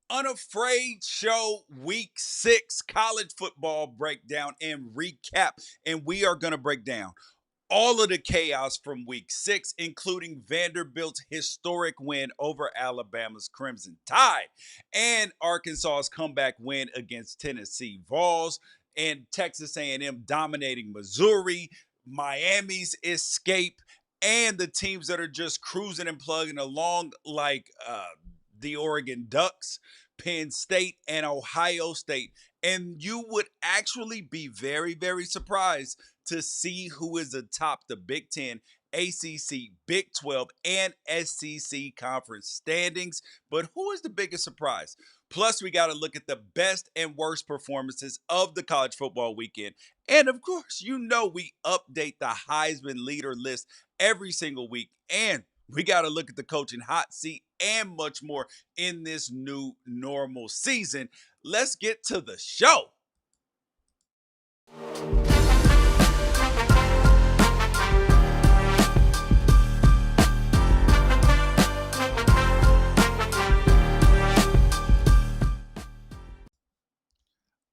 Unafraid Show Week 6 college football breakdown and recap. And we are going to break down all of the chaos from Week 6, including Vanderbilt's historic win over Alabama's Crimson Tide and Arkansas's comeback win against Tennessee Vols and Texas A&M dominating Missouri, Miami's escape, and the teams that are just cruising and plugging along like the Oregon Ducks, Penn State, and Ohio State. And you would actually be very, very surprised to see who is atop the Big Ten, ACC, Big 12, and SEC conference standings. But who is the biggest surprise? Plus, we got to look at the best and worst performances of the college football weekend. And of course, we update the Heisman leader list every single week. And we got to look at the coaching hot seat and much more in this new normal season. Let's get to the show.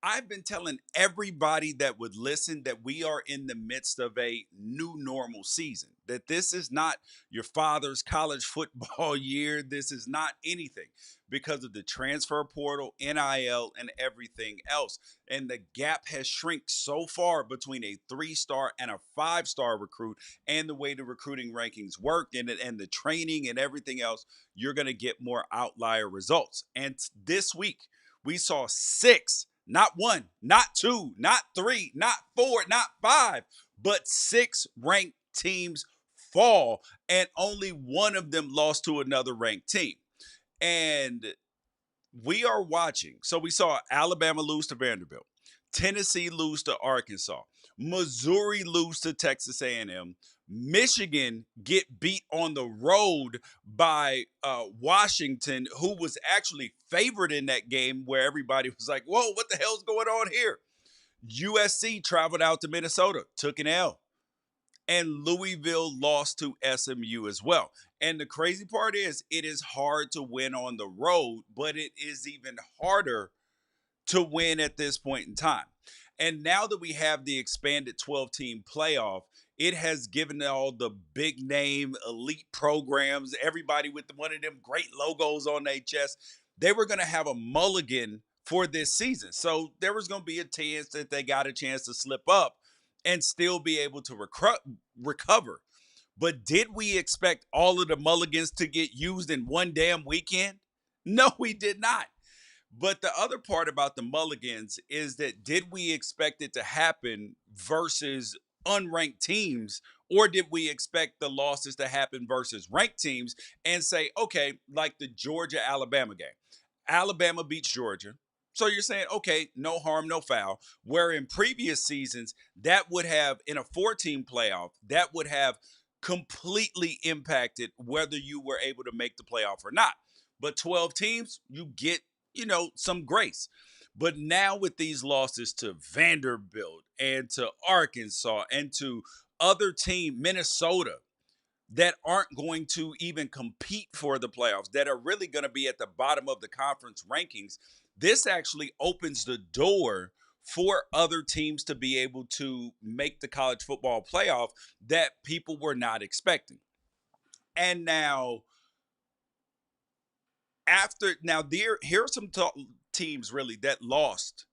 I've been telling everybody that would listen that we are in the midst of a new normal season, that this is not your father's college football year. This is not anything because of the transfer portal, NIL, and everything else. And the gap has shrunk so far between a 3-star and a 5-star recruit and the way the recruiting rankings work and the training and everything else, you're going to get more outlier results. And this week, we saw 6, not 1, not 2, not 3, not 4, not 5, but 6 ranked teams fall, and only one of them lost to another ranked team. And we are watching. So we saw Alabama lose to Vanderbilt, Tennessee lose to Arkansas, Missouri lose to Texas A&M, Michigan get beat on the road by Washington, who was actually favored in that game where everybody was like, whoa, what the hell's going on here? USC traveled out to Minnesota, took an L, and Louisville lost to SMU as well. And the crazy part is, it is hard to win on the road, but it is even harder to win at this point in time. And now that we have the expanded 12-team playoff, it has given all the big name elite programs, everybody with one of them great logos on their chest, they were going to have a mulligan for this season. So there was going to be a chance that they got a chance to slip up and still be able to recover. But did we expect all of the mulligans to get used in one damn weekend? No, we did not. But the other part about the mulligans is that did we expect it to happen versus unranked teams, or did we expect the losses to happen versus ranked teams and say, okay, like the Georgia Alabama game? Alabama beats Georgia. So you're saying, okay, no harm, no foul. Where in previous seasons, that would have, in a 4-team playoff, that would have completely impacted whether you were able to make the playoff or not. But 12 teams, you get, some grace. But now with these losses to Vanderbilt and to Arkansas and to other team, Minnesota, that aren't going to even compete for the playoffs, that are really going to be at the bottom of the conference rankings, this actually opens the door for other teams to be able to make the college football playoff that people were not expecting. And now, here are some teams really that lost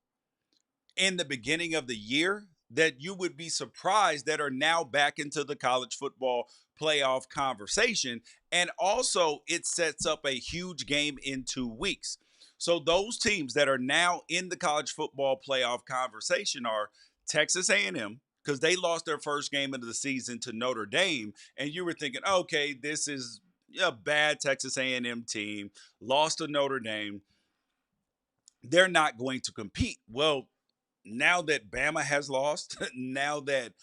in the beginning of the year that you would be surprised that are now back into the college football playoff conversation. And also, it sets up a huge game in 2 weeks. So those teams that are now in the college football playoff conversation are Texas A&M, because they lost their first game of the season to Notre Dame, and you were thinking, okay, this is a bad Texas A&M team, lost to Notre Dame. They're not going to compete. Well, now that Bama has lost, now that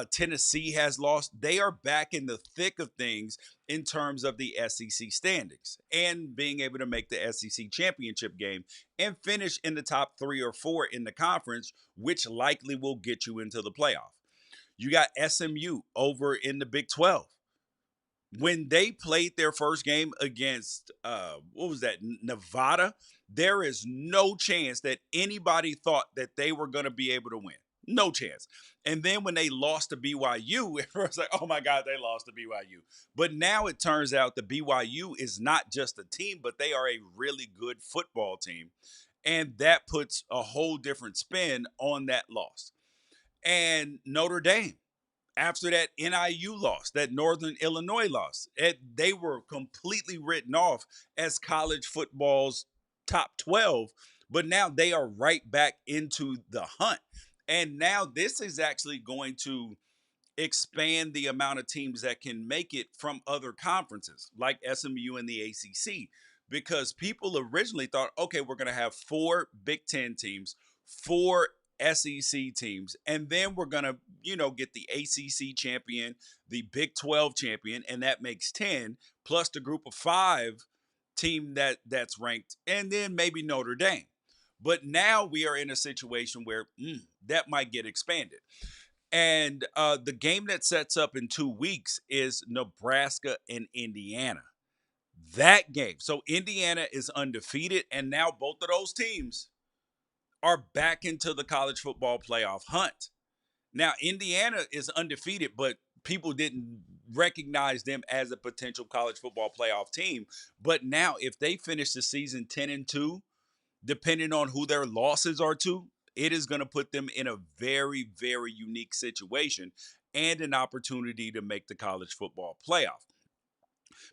Tennessee has lost, they are back in the thick of things in terms of the SEC standings and being able to make the SEC championship game and finish in the top 3 or 4 in the conference, which likely will get you into the playoff. You got SMU over in the Big 12. When they played their first game against what was that, Nevada, there is no chance that anybody thought that they were going to be able to win. No chance. And then when they lost to BYU, it was like, oh my God, they lost to BYU. But now it turns out that BYU is not just a team, but they are a really good football team. And that puts a whole different spin on that loss. And Notre Dame, after that NIU loss, that Northern Illinois loss, they were completely written off as college football's top 12, but now they are right back into the hunt. And now this is actually going to expand the amount of teams that can make it from other conferences like SMU and the ACC, because people originally thought, okay, we're going to have four Big Ten teams, four SEC teams, and then we're going to, get the ACC champion, the Big 12 champion, and that makes 10 plus the group of five team that's ranked, and then maybe Notre Dame. But now we are in a situation where that might get expanded. And the game that sets up in 2 weeks is Nebraska and Indiana. That game. So Indiana is undefeated, and now both of those teams are back into the college football playoff hunt. Now, Indiana is undefeated, but people didn't recognize them as a potential college football playoff team. But now, if they finish the season 10-2, depending on who their losses are to, it is going to put them in a very, very unique situation and an opportunity to make the college football playoff.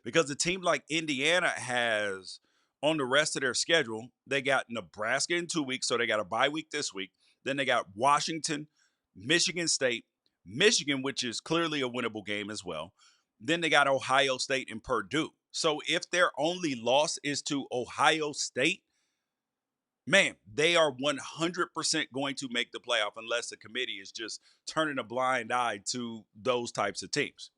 Because a team like Indiana has on the rest of their schedule, they got Nebraska in 2 weeks, so they got a bye week this week. Then they got Washington, Michigan State, Michigan, which is clearly a winnable game as well. Then they got Ohio State and Purdue. So if their only loss is to Ohio State, man, they are 100% going to make the playoff unless the committee is just turning a blind eye to those types of teams.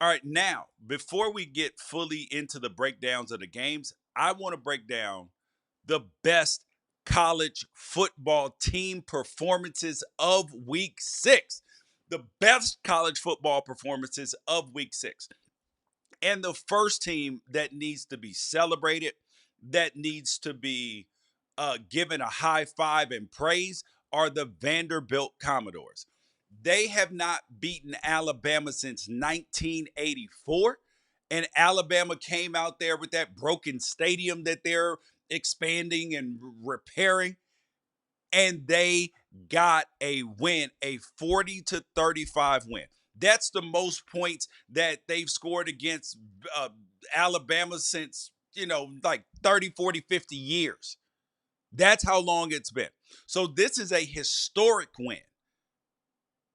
All right, now, before we get fully into the breakdowns of the games, I want to break down the best college football team performances of week 6. The best college football performances of week 6. And the first team that needs to be celebrated, that needs to be given a high five and praise, are the Vanderbilt Commodores. They have not beaten Alabama since 1984. And Alabama came out there with that broken stadium that they're expanding and repairing. And they got a win, a 40-35 win. That's the most points that they've scored against Alabama since, like 30, 40, 50 years. That's how long it's been. So this is a historic win.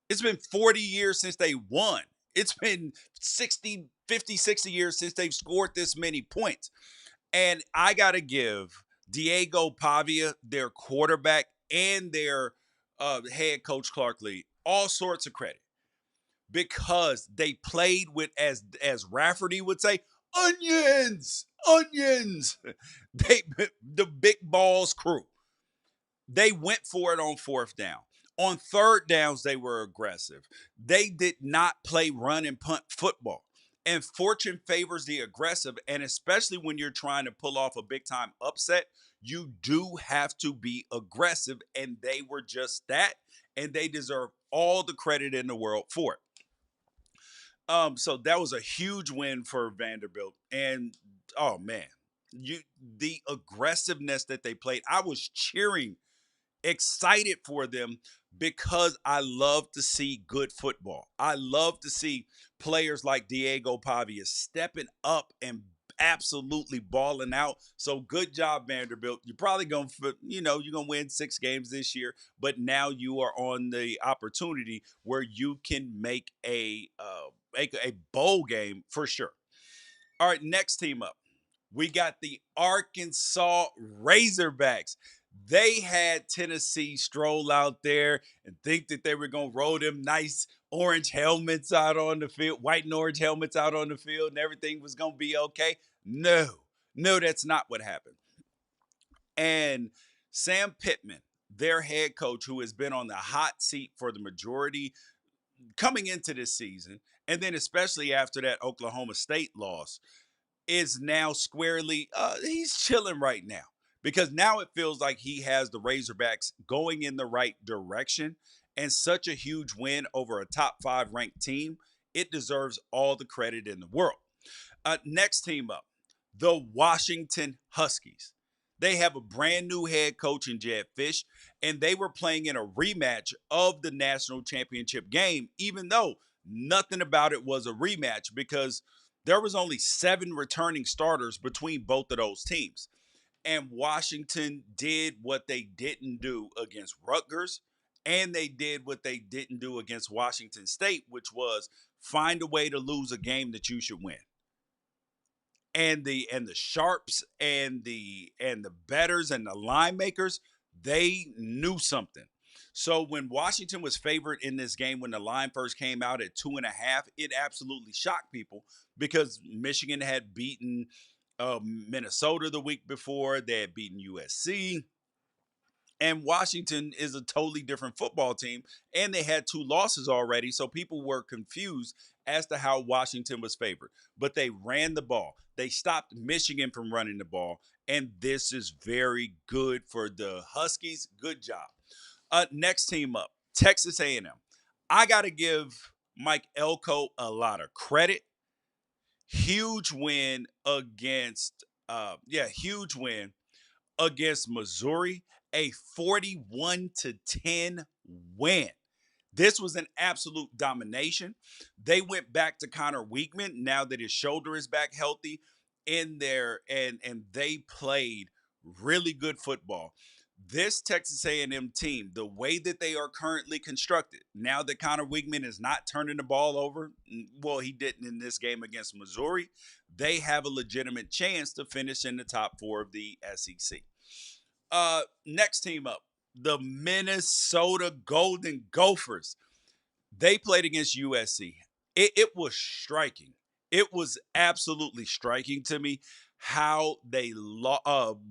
It's been 40 years since they won. It's been 60, 50, 60 years since they've scored this many points. And I got to give Diego Pavia, their quarterback, and their head coach Clark Lee all sorts of credit, because they played with, as Rafferty would say, onions, onions. The big balls crew. They went for it on fourth down. On third downs, they were aggressive. They did not play run and punt football. And fortune favors the aggressive. And especially when you're trying to pull off a big time upset, you do have to be aggressive. And they were just that. And they deserve all the credit in the world for it. So that was a huge win for Vanderbilt. And oh man, the aggressiveness that they played, I was cheering, excited for them, because I love to see good football. I love to see players like Diego Pavia stepping up and absolutely balling out. So good job, Vanderbilt. You're probably going to, you're going to win 6 games this year, but now you are on the opportunity where you can make a bowl game for sure. All right, next team up. We got the Arkansas Razorbacks. They had Tennessee stroll out there and think that they were going to roll them nice orange helmets out on the field, white and orange helmets out on the field, and everything was going to be okay. No, that's not what happened. And Sam Pittman, their head coach, who has been on the hot seat for the majority, coming into this season, and then especially after that Oklahoma State loss, is now squarely he's chilling right now because now it feels like he has the Razorbacks going in the right direction, and such a huge win over a top 5 ranked team. It deserves all the credit in the world. Next team up, the Washington Huskies. They have a brand new head coach in Jed Fish, and they were playing in a rematch of the national championship game, even though nothing about it was a rematch because there was only 7 returning starters between both of those teams. And Washington did what they didn't do against Rutgers, and they did what they didn't do against Washington State, which was find a way to lose a game that you should win. And the sharps and the betters and the line makers, they knew something. So when Washington was favored in this game, when the line first came out at 2.5, it absolutely shocked people because Michigan had beaten Minnesota the week before. They had beaten USC. And Washington is a totally different football team. And they had 2 losses already. So people were confused as to how Washington was favored. But they ran the ball. They stopped Michigan from running the ball. And this is very good for the Huskies. Good job. Next team up, Texas A&M. I got to give Mike Elko a lot of credit. Huge win huge win against Missouri, a 41-10 win. This was an absolute domination. They went back to Connor Weigman now that his shoulder is back healthy in there, and they played really good football. This Texas A&M team, the way that they are currently constructed, now that Connor Weigman is not turning the ball over, well, he didn't in this game against Missouri, they have a legitimate chance to finish in the top 4 of the SEC. Next team up, the Minnesota Golden Gophers. They played against USC. It was striking. It was absolutely striking to me how they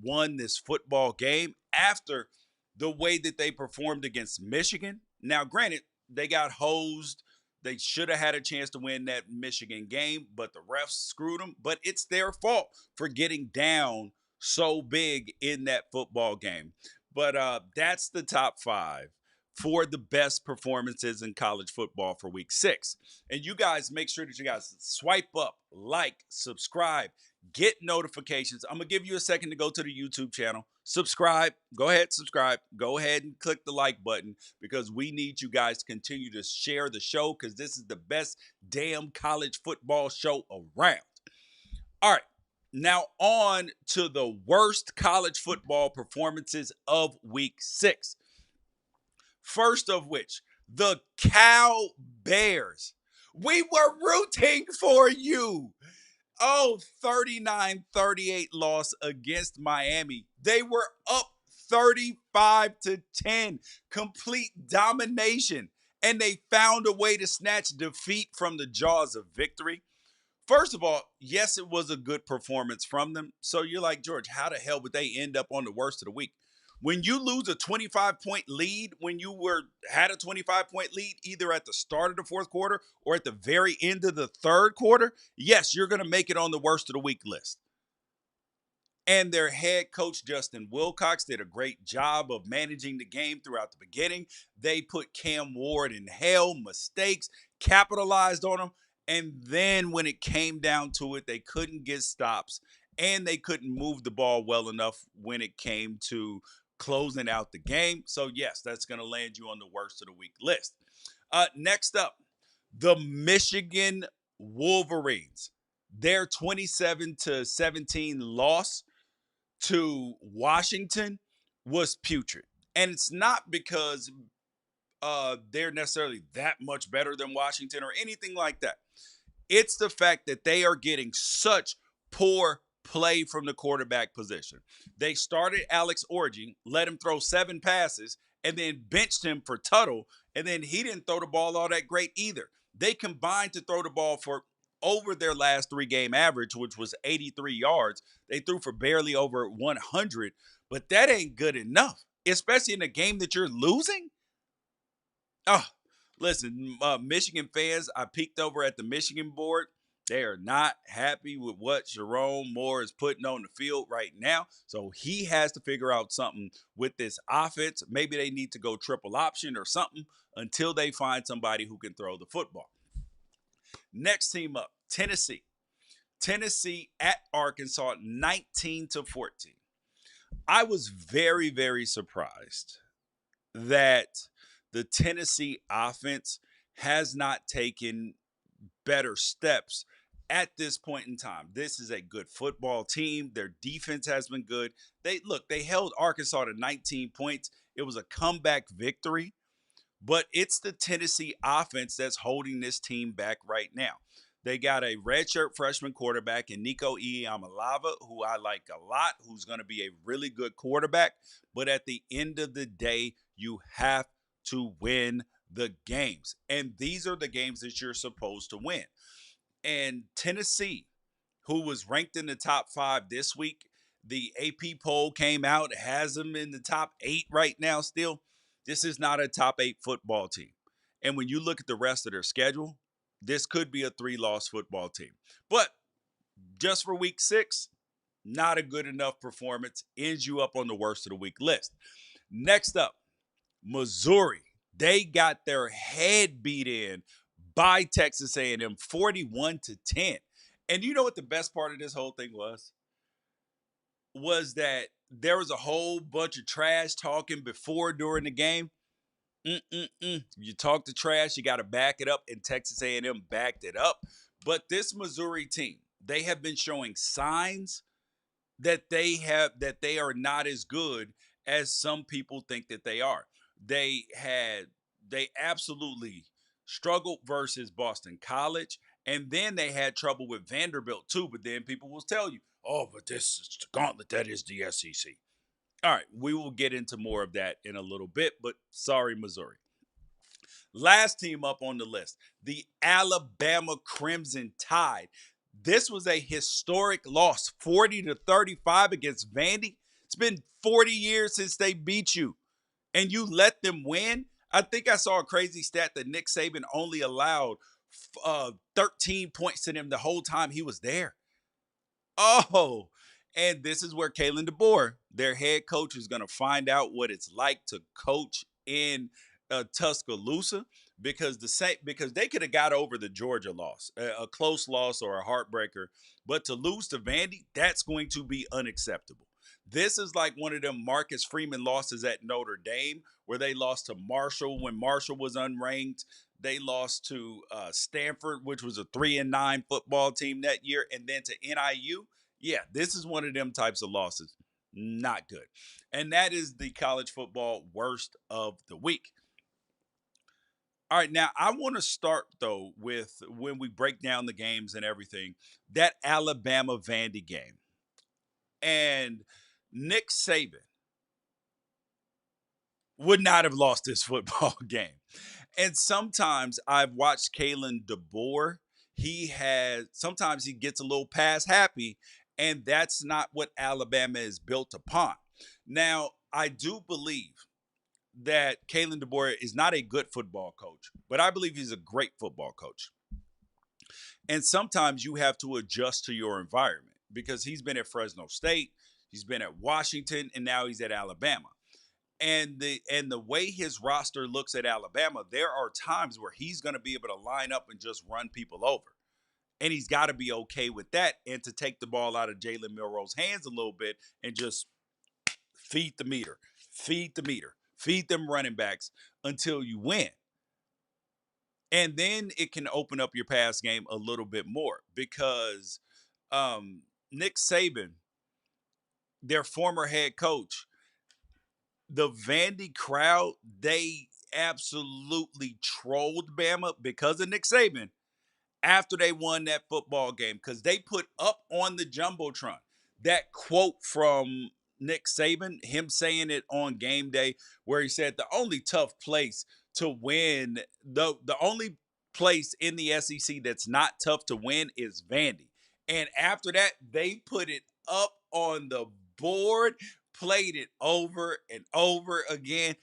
won this football game after the way that they performed against Michigan. Now, granted, they got hosed. They should have had a chance to win that Michigan game, but the refs screwed them. But it's their fault for getting down so big in that football game. But that's the top 5 for the best performances in college football for week 6. And you guys make sure that you guys swipe up, like, subscribe, get notifications. I'm going to give you a second to go to the YouTube channel. Subscribe. Go ahead, subscribe. Go ahead and click the like button because we need you guys to continue to share the show because this is the best damn college football show around. All right. Now on to the worst college football performances of week 6. First of which, the Cow Bears. We were rooting for you. Oh, 39-38 loss against Miami. They were up 35-10. Complete domination. And they found a way to snatch defeat from the jaws of victory. First of all, yes, it was a good performance from them. So you're like, George, how the hell would they end up on the worst of the week? When you lose a 25-point lead, when you had a 25-point lead either at the start of the fourth quarter or at the very end of the third quarter, yes, you're going to make it on the worst of the week list. And their head coach, Justin Wilcox, did a great job of managing the game throughout the beginning. They put Cam Ward in hell, mistakes, capitalized on them. And then when it came down to it, they couldn't get stops and they couldn't move the ball well enough when it came to closing out the game. So, yes, that's going to land you on the worst of the week list. Next up, the Michigan Wolverines. Their 27-17 loss to Washington was putrid. And it's not because they're necessarily that much better than Washington or anything like that. It's the fact that they are getting such poor play from the quarterback position. They started Alex Orji, let him throw 7 passes, and then benched him for Tuttle, and then he didn't throw the ball all that great either. They combined to throw the ball for over their last 3-game average, which was 83 yards. They threw for barely over 100, but that ain't good enough, especially in a game that you're losing. Oh, Listen, Michigan fans, I peeked over at the Michigan board. They are not happy with what Jerome Moore is putting on the field right now. So he has to figure out something with this offense. Maybe they need to go triple option or something until they find somebody who can throw the football. Next team up, Tennessee. Tennessee at Arkansas, 19-14. I was very, very surprised that the Tennessee offense has not taken better steps at this point in time. This is a good football team. Their defense has been good. They held Arkansas to 19 points. It was a comeback victory, but it's the Tennessee offense that's holding this team back right now. They got a redshirt freshman quarterback in Nico Iamaleava, who I like a lot, who's going to be a really good quarterback. But at the end of the day, you have to win the games. And these are the games that you're supposed to win. And Tennessee, who was ranked in the top 5 this week, the AP poll came out, has them in the top 8 right now still. This is not a top 8 football team. And when you look at the rest of their schedule, this could be a 3-loss football team. But just for week 6, not a good enough performance. Ends you up on the worst of the week list. Next up, Missouri. They got their head beat in by Texas A&M 41-10. And you know what the best part of this whole thing was? Was that there was a whole bunch of trash talking before during the game. You talk the trash, you got to back it up, and Texas A&M backed it up. But this Missouri team, they have been showing signs that they are not as good as some people think that they are. They absolutely struggled versus Boston College, and then they had trouble with Vanderbilt too. But then people will tell you, "Oh, but this is the gauntlet that is the SEC." All right, we will get into more of that in a little bit, but sorry, Missouri. Last team up on the list, the Alabama Crimson Tide. This was a historic loss, 40-35 against Vandy. It's been 40 years since they beat you, and you let them win. I think I saw a crazy stat that Nick Saban only allowed 13 points to them the whole time he was there. Oh, and this is where Kalen DeBoer, their head coach, is going to find out what it's like to coach in Tuscaloosa because they could have got over the Georgia loss, a close loss or a heartbreaker, but to lose to Vandy, that's going to be unacceptable. This is like one of them Marcus Freeman losses at Notre Dame, where they lost to Marshall when Marshall was unranked. They lost to Stanford, which was a 3-9 football team that year, and then to NIU. Yeah, this is one of them types of losses. Not good. And that is the college football worst of the week. All right, now I want to start though with when we break down the games and everything, that Alabama Vandy game. And Nick Saban would not have lost this football game. And sometimes I've watched Kalen DeBoer. Sometimes he gets a little pass happy, and that's not what Alabama is built upon. Now, I do believe that Kalen DeBoer is not a good football coach, but I believe he's a great football coach. And sometimes you have to adjust to your environment because he's been at Fresno State, he's been at Washington, and now he's at Alabama. And the way his roster looks at Alabama, there are times where he's going to be able to line up and just run people over. And he's got to be okay with that and to take the ball out of Jalen Milroe's hands a little bit and just feed the meter, feed the meter, feed them running backs until you win. And then it can open up your pass game a little bit more because Nick Saban, their former head coach, the Vandy crowd, they absolutely trolled Bama because of Nick Saban after they won that football game because they put up on the Jumbotron that quote from Nick Saban, him saying it on game day, where he said the only tough place to win, the only place in the SEC that's not tough to win is Vandy. And after that, they put it up on the board, played it over and over again.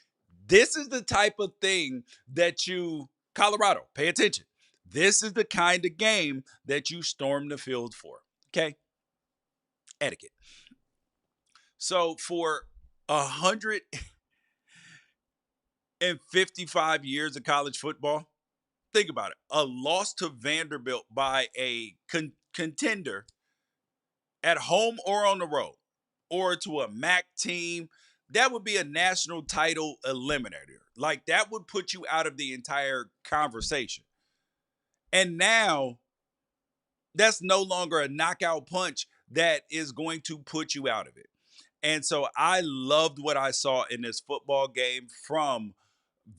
This is the type of thing that you Colorado, pay attention. This is the kind of game that you storm the field for. Okay? Etiquette. So for 155 years of college football, think about it. A loss to Vanderbilt by a contender at home or on the road, or to a MAC team, that would be a national title eliminator. Like that would put you out of the entire conversation. And now that's no longer a knockout punch that is going to put you out of it. And so I loved what I saw in this football game from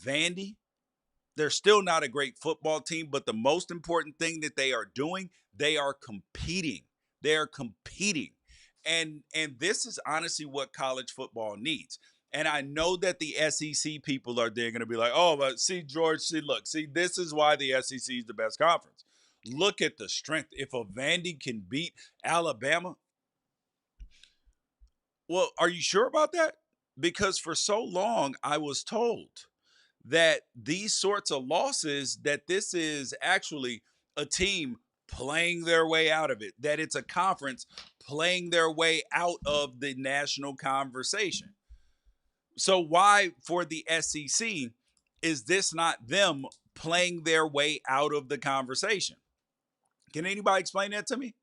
Vandy. They're still not a great football team, but the most important thing that they are doing, they are competing. They are competing. And this is honestly what college football needs. And I know that the SEC people are there going to be like, oh, but see, George, see, look, see, this is why the SEC is the best conference. Look at the strength. If a Vandy can beat Alabama, well, are you sure about that? Because for so long, I was told that these sorts of losses, that this is actually a team playing their way out of it, that it's a conference playing their way out of the national conversation. So why for the SEC is this not them playing their way out of the conversation? Can anybody explain that to me?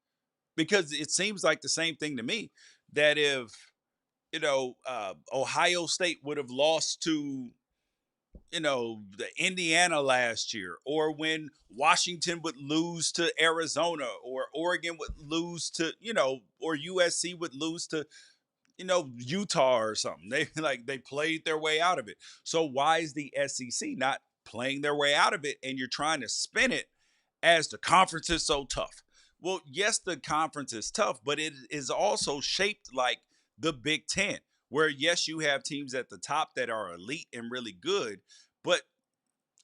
Because it seems like the same thing to me, that if Ohio State would have lost to the Indiana last year, or when Washington would lose to Arizona, or Oregon would lose to, or USC would lose to, Utah or something. They played their way out of it. So why is the SEC not playing their way out of it? And you're trying to spin it as the conference is so tough. Well, yes, the conference is tough, but it is also shaped like the Big Ten, where yes, you have teams at the top that are elite and really good, but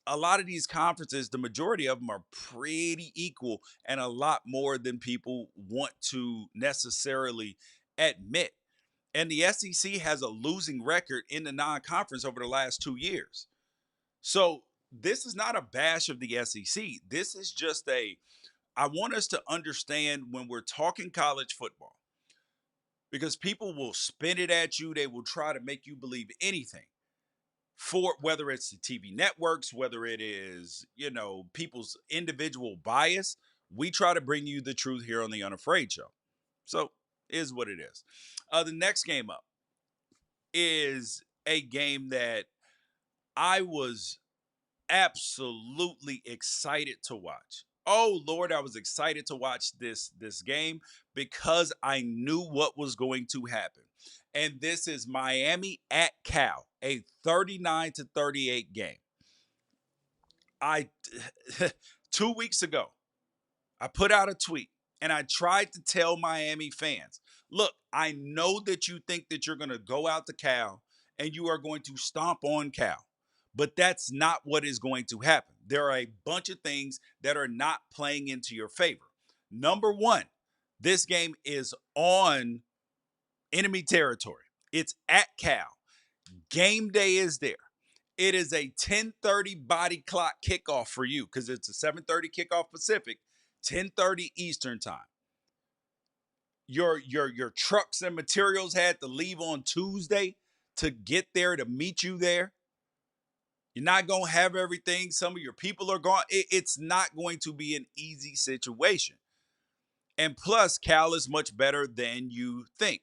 a lot of these conferences, the majority of them are pretty equal and a lot more than people want to necessarily admit. And the SEC has a losing record in the non-conference over the last 2 years. So this is not a bash of the SEC. This is just I want us to understand when we're talking college football, because people will spin it at you. They will try to make you believe anything, for whether it's the TV networks, whether it is, people's individual bias. We try to bring you the truth here on the Unafraid Show. So is what it is. The next game up is a game that I was absolutely excited to watch. Oh Lord, I was excited to watch this game because I knew what was going to happen. And this is Miami at Cal, a 39-38 game. I 2 weeks ago, I put out a tweet and I tried to tell Miami fans, look, I know that you think that you're going to go out to Cal and you are going to stomp on Cal, but that's not what is going to happen. There are a bunch of things that are not playing into your favor. Number one, this game is on enemy territory. It's at Cal. Game day is there. It is a 10:30 body clock kickoff for you because it's a 7:30 kickoff Pacific, 10:30 Eastern time. Your trucks and materials had to leave on Tuesday to get there, to meet you there. You're not going to have everything. Some of your people are gone. It's not going to be an easy situation. And plus, Cal is much better than you think.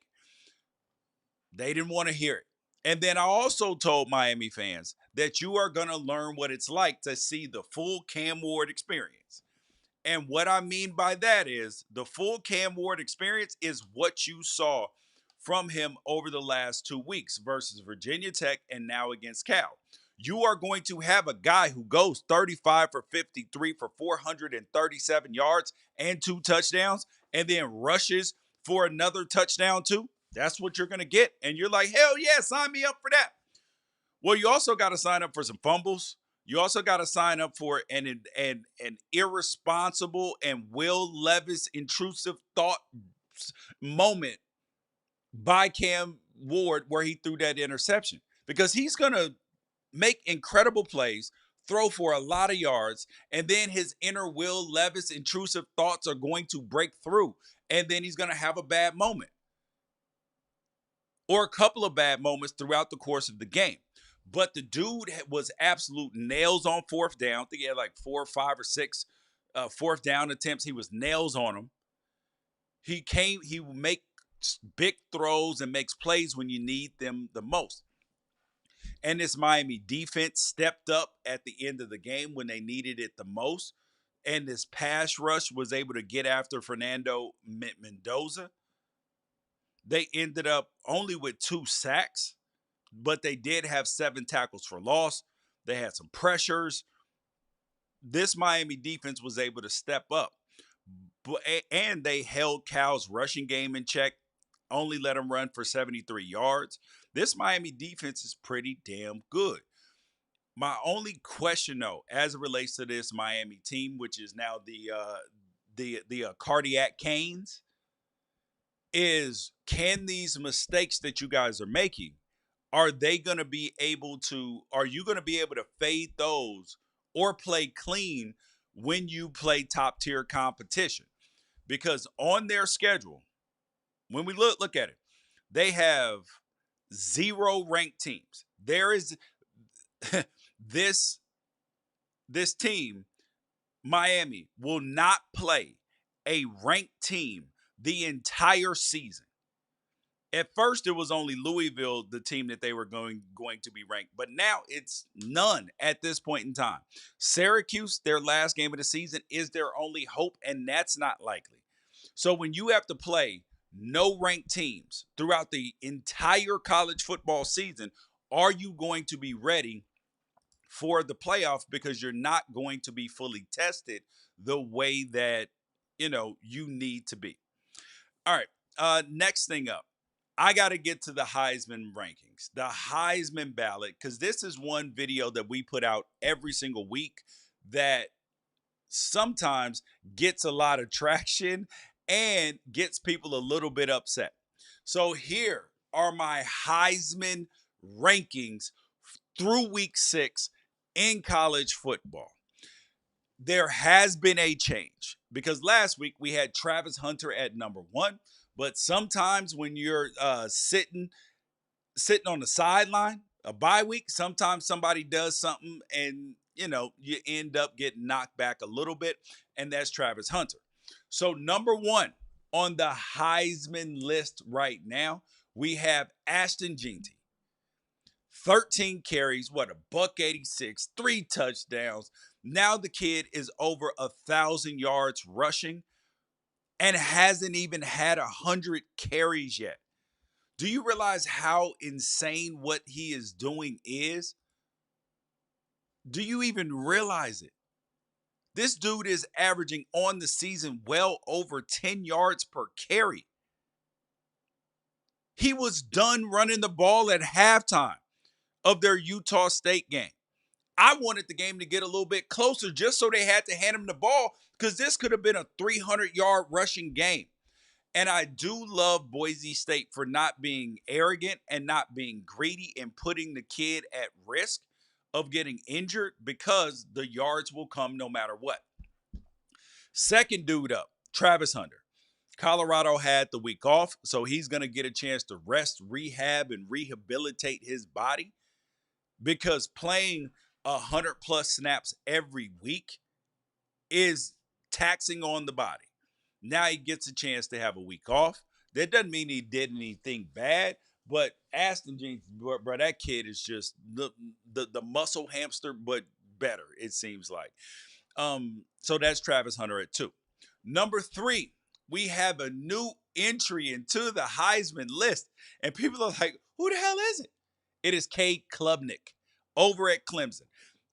They didn't want to hear it. And then I also told Miami fans that you are going to learn what it's like to see the full Cam Ward experience. And what I mean by that is the full Cam Ward experience is what you saw from him over the last 2 weeks versus Virginia Tech and now against Cal. You are going to have a guy who goes 35 for 53 for 437 yards and 2 touchdowns and then rushes for another touchdown too. That's what you're going to get. And you're like, hell yeah, sign me up for that. Well, you also got to sign up for some fumbles. You also got to sign up for an irresponsible and Will Levis intrusive thought moment by Cam Ward where he threw that interception, because he's going to make incredible plays, throw for a lot of yards, and then his inner Will Levis intrusive thoughts are going to break through, and then he's going to have a bad moment or a couple of bad moments throughout the course of the game. But the dude was absolute nails on fourth down. I think he had like 4 or 5 or 6 fourth down attempts. He was nails on them. He makes big throws and makes plays when you need them the most. And this Miami defense stepped up at the end of the game when they needed it the most. And this pass rush was able to get after Fernando Mendoza. They ended up only with 2 sacks, but they did have 7 tackles for loss. They had some pressures. This Miami defense was able to step up. And they held Cal's rushing game in check, only let him run for 73 yards. This Miami defense is pretty damn good. My only question, though, as it relates to this Miami team, which is now the cardiac Canes, is can these mistakes that you guys are making, are they going to be able to? Are you going to be able to fade those or play clean when you play top tier competition? Because on their schedule, when we look at it, they have 0 ranked teams. There is this this team, Miami, will not play a ranked team the entire season. At first, it was only Louisville, the team that they were going to be ranked, but now it's none at this point in time. Syracuse, their last game of the season, is their only hope, and that's not likely. So when you have to play no ranked teams throughout the entire college football season, are you going to be ready for the playoff? Because you're not going to be fully tested the way that you need to be. All right. Next thing up, I got to get to the Heisman rankings, the Heisman ballot, because this is one video that we put out every single week that sometimes gets a lot of traction and gets people a little bit upset. So here are my Heisman rankings through week 6 in college football. There has been a change because last week we had Travis Hunter at number 1, but sometimes when you're sitting on the sideline, a bye week, sometimes somebody does something and you end up getting knocked back a little bit, and that's Travis Hunter. So number 1 on the Heisman list right now, we have Ashton Jeanty. 13 carries, what, a buck 86, 3 touchdowns. Now the kid is over 1,000 yards rushing and hasn't even had 100 carries yet. Do you realize how insane what he is doing is? Do you even realize it? This dude is averaging on the season well over 10 yards per carry. He was done running the ball at halftime of their Utah State game. I wanted the game to get a little bit closer just so they had to hand him the ball because this could have been a 300-yard rushing game. And I do love Boise State for not being arrogant and not being greedy and putting the kid at risk of getting injured because the yards will come no matter what. Second dude up, Travis Hunter. Colorado had the week off, so he's going to get a chance to rest, rehab, and rehabilitate his body because playing 100+ snaps every week is taxing on the body. Now he gets a chance to have a week off. That doesn't mean he did anything bad, but Ashton Jeanty, bro, that kid is just the muscle hamster, but better, it seems like. So that's Travis Hunter at 2. Number 3, we have a new entry into the Heisman list, and people are like, who the hell is it? It is Cade Klubnik over at Clemson.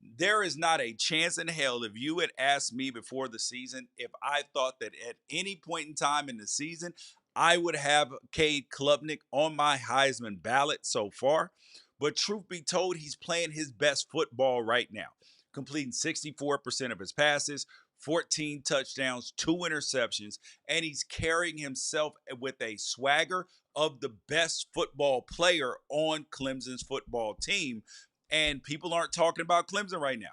There is not a chance in hell if you had asked me before the season if I thought that at any point in time in the season I would have Cade Klubnik on my Heisman ballot so far. But truth be told, he's playing his best football right now, completing 64% of his passes, 14 touchdowns, 2 interceptions, and he's carrying himself with a swagger of the best football player on Clemson's football team. And people aren't talking about Clemson right now.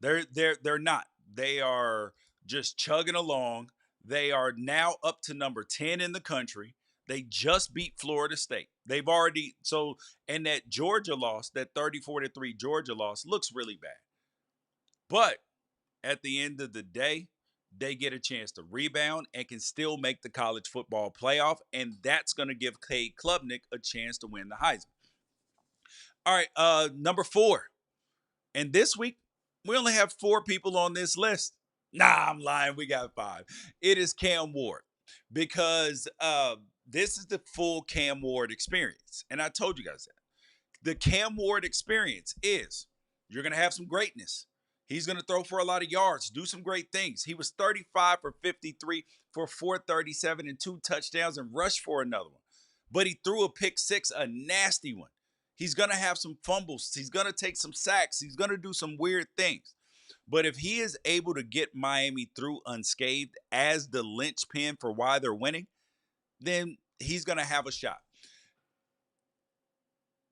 They're not. They are just chugging along. They are now up to number 10 in the country. They just beat Florida State. They've already so and that Georgia loss, that 34-3 Georgia loss looks really bad. But at the end of the day, they get a chance to rebound and can still make the college football playoff, and that's going to give Cade Klubnik a chance to win the Heisman. All right, number 4. And this week, we only have 4 people on this list. Nah, I'm lying. We got 5. It is Cam Ward because this is the full Cam Ward experience. And I told you guys that. The Cam Ward experience is you're going to have some greatness. He's going to throw for a lot of yards, do some great things. He was 35 for 53 for 437 and 2 touchdowns and rushed for another one. But he threw a pick six, a nasty one. He's going to have some fumbles. He's going to take some sacks. He's going to do some weird things. But if he is able to get Miami through unscathed as the linchpin for why they're winning, then he's going to have a shot.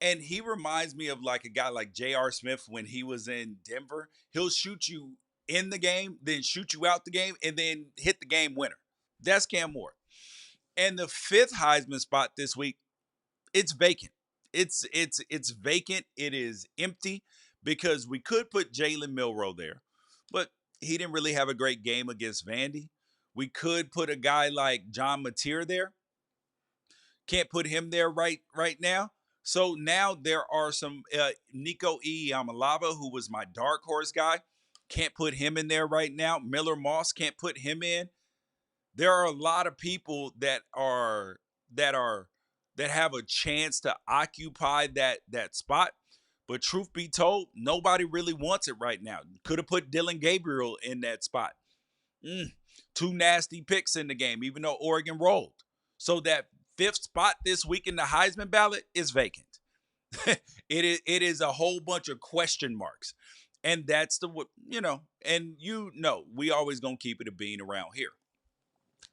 And he reminds me of like a guy like J.R. Smith when he was in Denver. He'll shoot you in the game, then shoot you out the game, and then hit the game winner. That's Cam Ward. And the 5th Heisman spot this week, it's vacant. It's vacant. It is empty because we could put Jalen Milroe there, but he didn't really have a great game against Vandy. We could put a guy like John Mateer there. Can't put him there right now. So now there are some Nico Iamalava, who was my dark horse guy. Can't put him in there right now. Miller Moss can't put him in. There are a lot of people that have a chance to occupy that spot. But truth be told, nobody really wants it right now. Could have put Dylan Gabriel in that spot. 2 nasty picks in the game, even though Oregon rolled. So that 5th spot this week in the Heisman ballot is vacant. It is a whole bunch of question marks. And that's we always going to keep it a bean around here.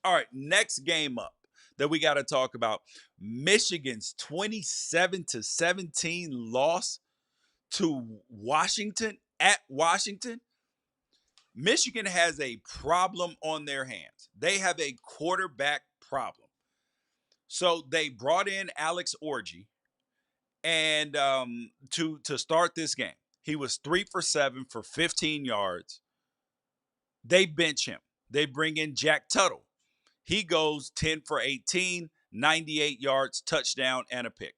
All right, next game up that we got to talk about, Michigan's 27-17 loss to Washington at Washington. Michigan has a problem on their hands. They have a quarterback problem. So they brought in Alex Orji and to start this game. He was 3 for 7 for 15 yards. They bench him. They bring in Jack Tuttle. He goes 10 for 18, 98 yards, touchdown, and a pick.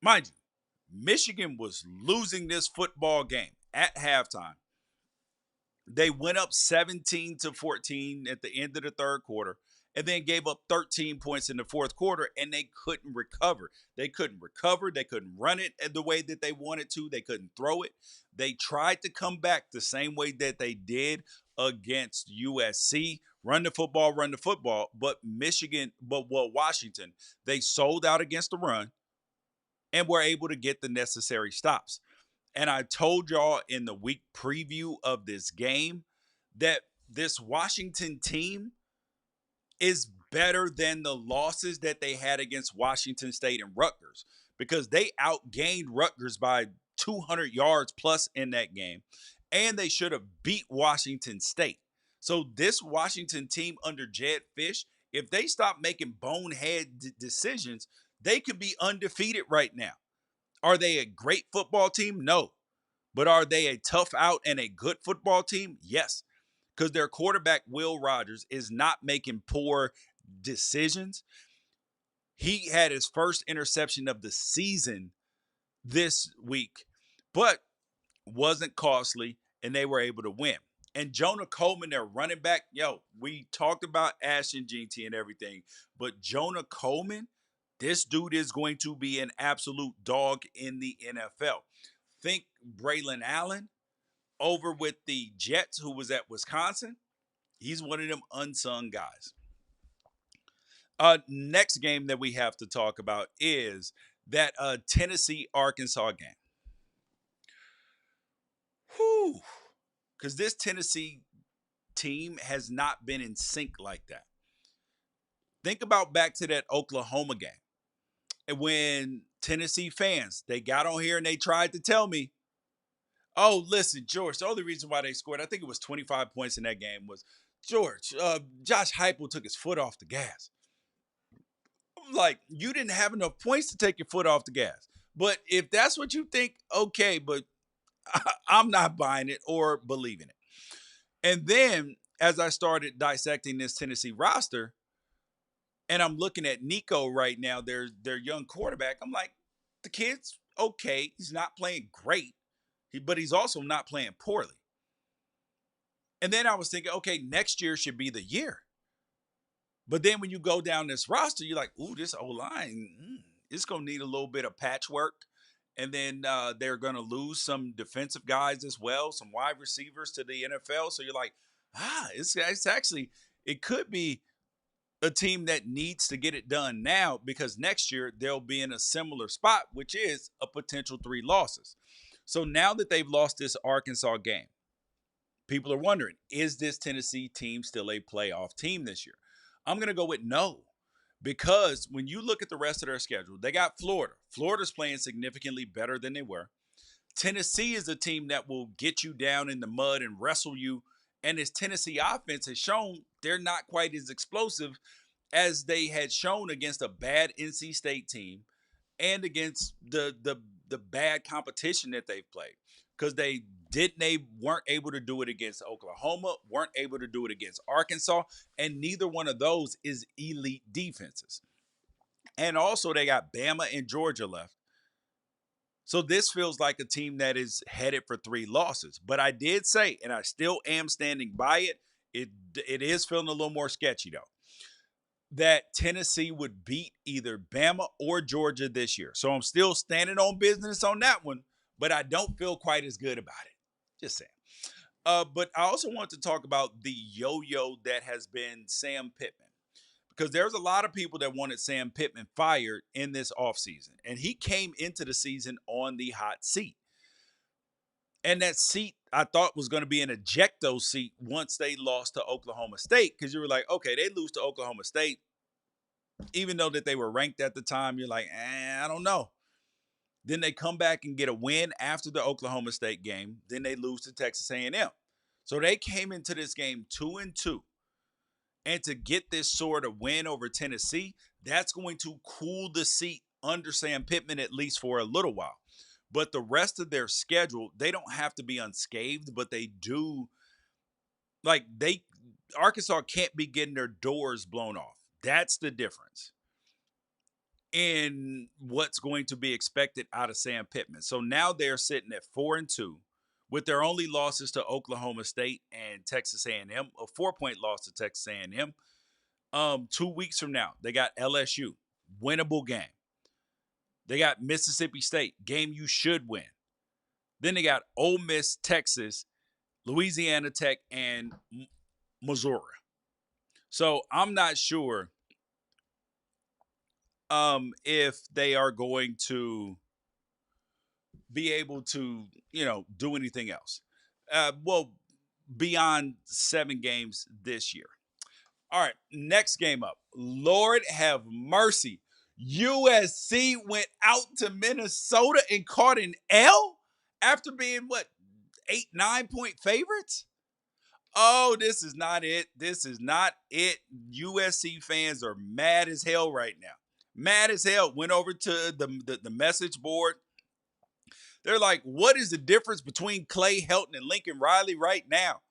Mind you, Michigan was losing this football game at halftime. They went up 17-14 at the end of the 3rd quarter and then gave up 13 points in the 4th quarter, and they couldn't recover. They couldn't run it the way that they wanted to. They couldn't throw it. They tried to come back the same way that they did against USC. Run the football. But Washington, they sold out against the run and were able to get the necessary stops. And I told y'all in the week preview of this game that this Washington team is better than the losses that they had against Washington State and Rutgers, because they outgained Rutgers by 200 yards plus in that game, and they should have beat Washington State. So this Washington team under Jed Fish, if they stop making bonehead decisions, they could be undefeated right now. Are they a great football team? No. But are they a tough out and a good football team? Yes. Because their quarterback, Will Rogers, is not making poor decisions. He had his first interception of the season this week, but wasn't costly, and they were able to win. And Jonah Coleman, their running back, we talked about Ashton Jeanty and everything, but Jonah Coleman, this dude is going to be an absolute dog in the NFL. Think Braylon Allen over with the Jets, who was at Wisconsin. He's one of them unsung guys. Next game that we have to talk about is that Tennessee-Arkansas game. Whew. Because this Tennessee team has not been in sync like that. Think about back to that Oklahoma game. And when Tennessee fans, they got on here and they tried to tell me, Oh, listen, George. The only reason why they scored, I think it was 25 points in that game, was George. Josh Heupel took his foot off the gas. I'm like, you didn't have enough points to take your foot off the gas. But if that's what you think, okay. But I'm not buying it or believing it. And then as I started dissecting this Tennessee roster, and I'm looking at Nico right now, their young quarterback. I'm like, the kid's okay. He's not playing great, but he's also not playing poorly. And then I was thinking, okay, next year should be the year. But then when you go down this roster, you're like, ooh, this O line, it's gonna need a little bit of patchwork. And then they're gonna lose some defensive guys as well, some wide receivers to the NFL. So you're like, it's actually it could be a team that needs to get it done now because next year they'll be in a similar spot, which is a potential 3 losses. So now that they've lost this Arkansas game, people are wondering, is this Tennessee team still a playoff team this year? I'm going to go with no. Because when you look at the rest of their schedule, they got Florida. Florida's playing significantly better than they were. Tennessee is a team that will get you down in the mud and wrestle you. And this Tennessee offense has shown they're not quite as explosive as they had shown against a bad NC State team and against the bad competition that they've played. Because they weren't able to do it against Oklahoma, weren't able to do it against Arkansas, and neither one of those is elite defenses. And also they got Bama and Georgia left. So this feels like a team that is headed for 3 losses. But I did say, and I still am standing by it, it is feeling a little more sketchy though, that Tennessee would beat either Bama or Georgia this year. So I'm still standing on business on that one, but I don't feel quite as good about it. Just saying. But I also want to talk about the yo-yo that has been Sam Pittman. Because there's a lot of people that wanted Sam Pittman fired in this offseason. And he came into the season on the hot seat. And that seat I thought was going to be an ejecto seat once they lost to Oklahoma State. Because you were like, okay, they lose to Oklahoma State. Even though that they were ranked at the time, you're like, I don't know. Then they come back and get a win after the Oklahoma State game. Then they lose to Texas A&M. So they came into this game 2-2. And to get this sort of win over Tennessee, that's going to cool the seat under Sam Pittman at least for a little while. But the rest of their schedule, they don't have to be unscathed, but they do. Like Arkansas can't be getting their doors blown off. That's the difference in what's going to be expected out of Sam Pittman. So now they're sitting at 4-2 with their only losses to Oklahoma State and Texas A&M, a 4-point loss to Texas A&M. 2 weeks from now, they got LSU, winnable game. They got Mississippi State, game you should win. Then they got Ole Miss, Texas, Louisiana Tech, and Missouri. So I'm not sure if they are going to be able to, do anything else. Well, beyond 7 games this year. All right, next game up. Lord have mercy. USC went out to Minnesota and caught an L after being, 8, 9-point favorites? Oh, this is not it. This is not it. USC fans are mad as hell right now. Mad as hell. Went over to the message board. They're like, what is the difference between Clay Helton and Lincoln Riley right now?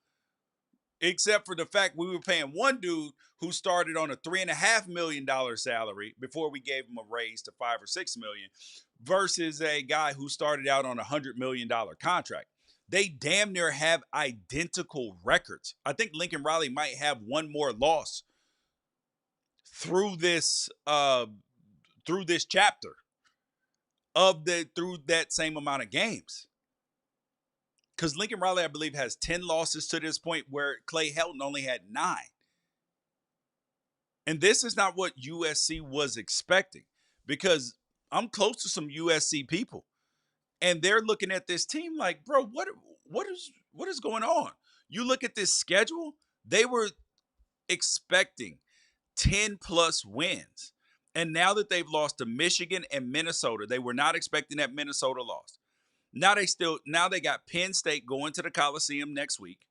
Except for the fact we were paying one dude who started on a $3.5 million salary before we gave him a raise to $5 or $6 million, versus a guy who started out on a $100 million contract. They damn near have identical records. I think Lincoln Riley might have one more loss through this chapter through that same amount of games. Because Lincoln Riley, I believe, has 10 losses to this point, where Clay Helton only had 9. And this is not what USC was expecting, because I'm close to some USC people, and they're looking at this team like, bro, what is going on? You look at this schedule, they were expecting 10 plus wins. And now that they've lost to Michigan and Minnesota, they were not expecting that Minnesota loss. Now they got Penn State going to the Coliseum next week.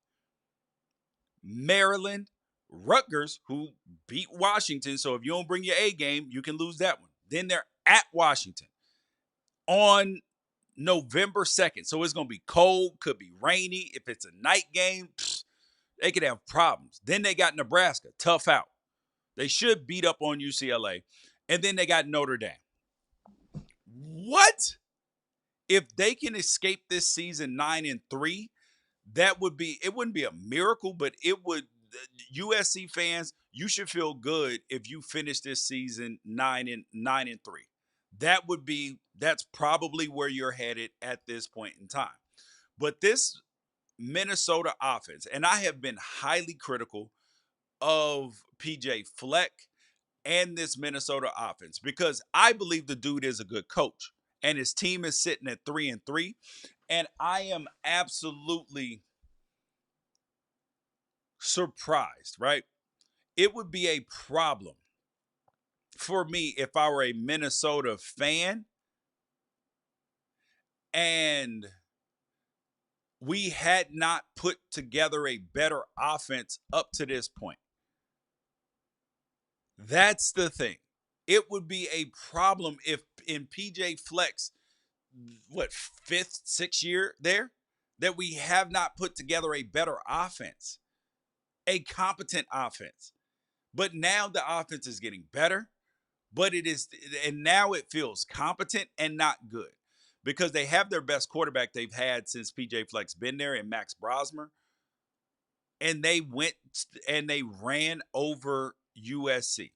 Maryland, Rutgers, who beat Washington. So if you don't bring your A game, you can lose that one. Then they're at Washington on November 2nd. So it's going to be cold, could be rainy. If it's a night game, they could have problems. Then they got Nebraska, tough out. They should beat up on UCLA. And then they got Notre Dame. What? If they can escape this season 9-3, that would be, it wouldn't be a miracle, but it would. USC fans, you should feel good if you finish this season 9-3. That's probably where you're headed at this point in time. But this Minnesota offense, and I have been highly critical of PJ Fleck and this Minnesota offense because I believe the dude is a good coach and his team is sitting at 3-3. And I am absolutely surprised, right? It would be a problem for me if I were a Minnesota fan and we had not put together a better offense up to this point. That's the thing. It would be a problem if in PJ Fleck's fifth, sixth year there, that we have not put together a better offense, a competent offense. But now the offense is getting better, but now it feels competent and not good because they have their best quarterback they've had since PJ Fleck's been there and Max Brosmer. And they went and they ran over USC.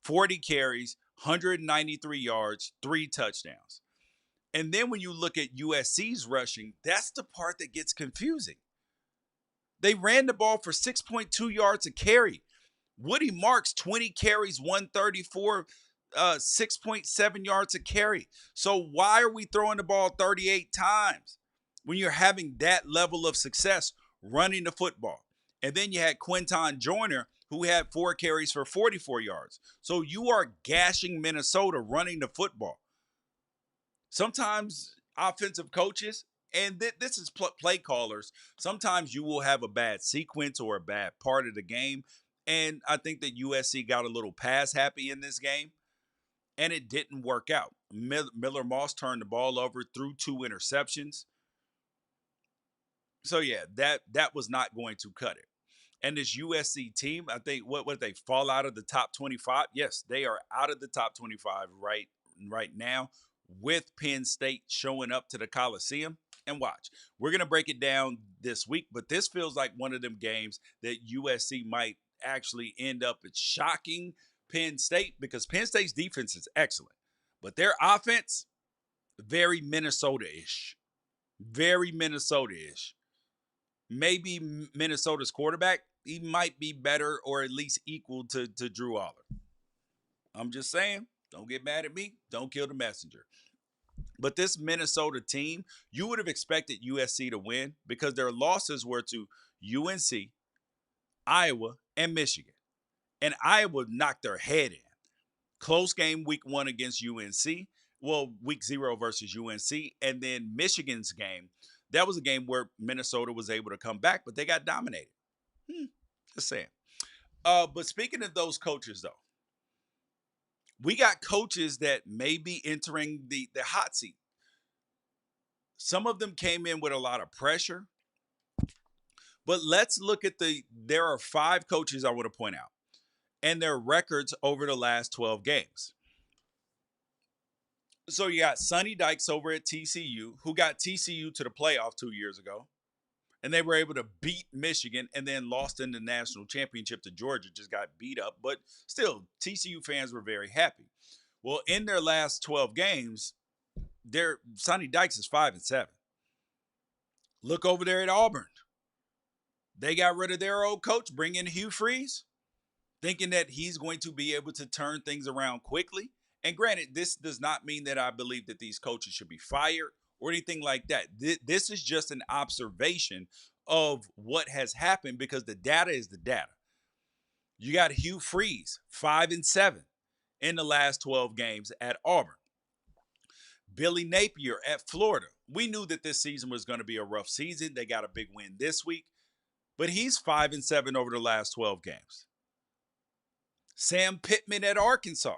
40 carries, 193 yards, 3 touchdowns. And then when you look at USC's rushing, that's the part that gets confusing. They ran the ball for 6.2 yards a carry. Woody Marks, 20 carries, 134, 6.7 yards a carry. So why are we throwing the ball 38 times when you're having that level of success running the football? And then you had Quinton Joyner, who had 4 carries for 44 yards. So you are gashing Minnesota running the football. Sometimes offensive coaches, and this is play callers, sometimes you will have a bad sequence or a bad part of the game. And I think that USC got a little pass happy in this game, and it didn't work out. Miller Moss turned the ball over, threw 2 interceptions. So yeah, that was not going to cut it. And this USC team, I think what they fall out of the top 25? Yes, they are out of the top 25 right now with Penn State showing up to the Coliseum. And watch, we're going to break it down this week, but this feels like one of them games that USC might actually end up shocking Penn State because Penn State's defense is excellent, but their offense, very Minnesota-ish. Very Minnesota-ish. Maybe Minnesota's quarterback, he might be better or at least equal to Drew Aller. I'm just saying, don't get mad at me. Don't kill the messenger. But this Minnesota team, you would have expected USC to win because their losses were to UNC, Iowa, and Michigan. And Iowa knocked their head in. Close game week 1 against UNC. Well, week 0 versus UNC. And then Michigan's game, that was a game where Minnesota was able to come back, but they got dominated. Just saying. But speaking of those coaches, though, we got coaches that may be entering the hot seat. Some of them came in with a lot of pressure. But let's look at there are 5 coaches I want to point out and their records over the last 12 games. So you got Sonny Dykes over at TCU, who got TCU to the playoff 2 years ago. And they were able to beat Michigan and then lost in the national championship to Georgia, just got beat up. But still, TCU fans were very happy. Well, in their last 12 games, Sonny Dykes is 5-7. Look over there at Auburn. They got rid of their old coach, bring in Hugh Freeze, thinking that he's going to be able to turn things around quickly. And granted, this does not mean that I believe that these coaches should be fired or anything like that. This is just an observation of what has happened because the data is the data. You got Hugh Freeze, 5-7 in the last 12 games at Auburn. Billy Napier at Florida. We knew that this season was going to be a rough season. They got a big win this week, but he's 5-7 over the last 12 games. Sam Pittman at Arkansas.